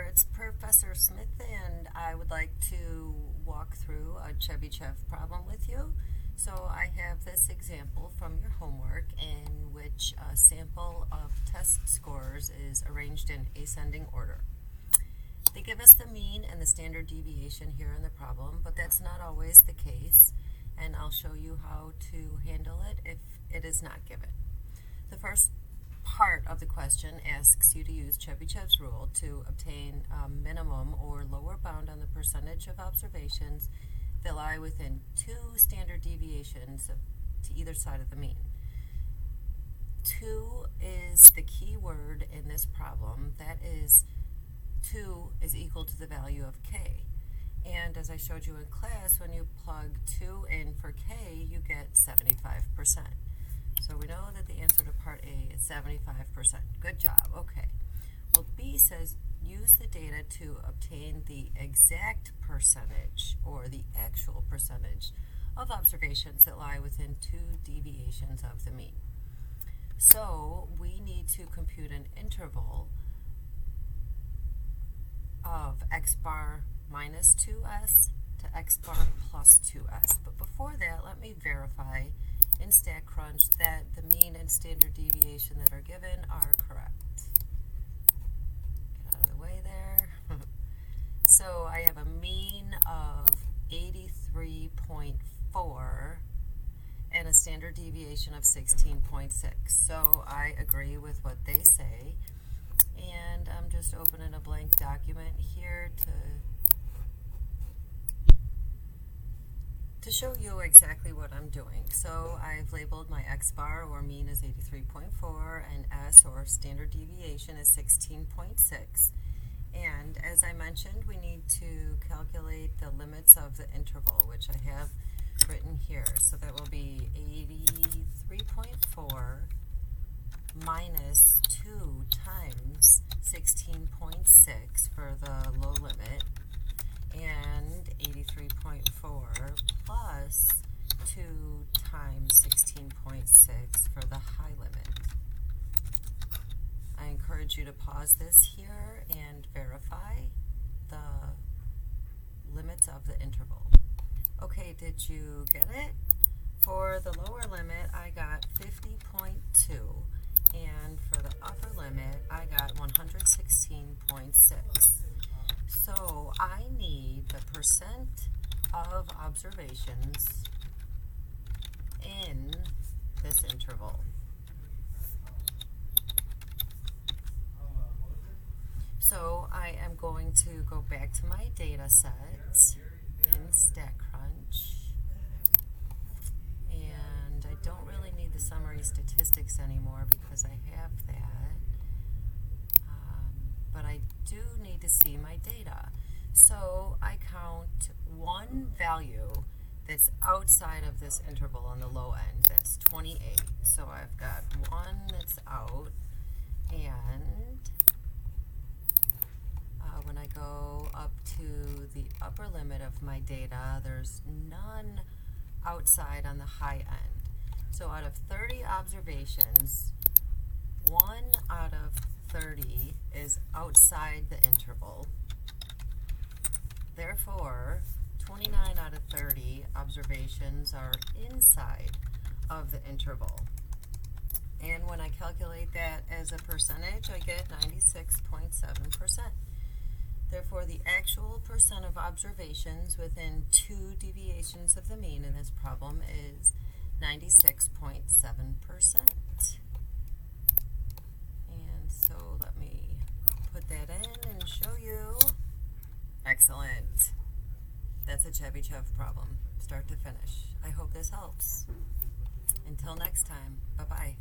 it's Professor Smith, and I would like to walk through a Chebychev problem with you. So I have this example from your homework in which a sample of test scores is arranged in ascending order. They give us the mean and the standard deviation here in the problem, but that's not always the case, and I'll show you how to handle it if it is not given. The first part of the question asks you to use Chebychev's rule to obtain a minimum or lower bound on the percentage of observations that lie within 2 standard deviations to either side of the mean. 2 is the key word in this problem. That is, 2 is equal to the value of k. And as I showed you in class, when you plug 2 in for k, you get 75%. So we know that the answer to part A is 75%. Good job. Okay. Well, B says use the data to obtain the exact percentage or the actual percentage of observations that lie within 2 deviations of the mean. So we need to compute an interval of x bar minus 2s to x bar plus 2s. But before that, let me verify in StatCrunch that the mean and standard deviation that are given are correct. Get out of the way there. So I have a mean of 83.4 and a standard deviation of 16.6. So I agree with what they say. And I'm just opening a blank document here to show you exactly what I'm doing. So I've labeled my x bar or mean as 83.4 and s or standard deviation is 16.6. And as I mentioned, we need to calculate the limits of the interval, which I have written here. So that will be 83.4 minus 2 times 16.6 for the low limit, and 83.4 plus 2 times 16.6 for the high limit. I encourage you to pause this here and verify the limits of the interval. Okay, did you get it? For the lower limit, I got 50.2. And for the upper limit, I got 116.6. So I need the percent of observations in this interval. So I am going to go back to my data set in StatCrunch. And I don't really need the summary statistics anymore because I have that. But I do need to see my data. So I count one value that's outside of this interval on the low end. That's 28. So I've got one that's out, and when I go up to the upper limit of my data, there's none outside on the high end. So out of 30 observations, 1 out of 30 is outside the interval. Therefore, 29 out of 30 observations are inside of the interval. And when I calculate that as a percentage, I get 96.7%. Therefore, the actual percent of observations within 2 deviations of the mean in this problem is 96.7%. So let me put that in and show you. Excellent. That's a Chebychev problem, start to finish. I hope this helps. Until next time, bye-bye.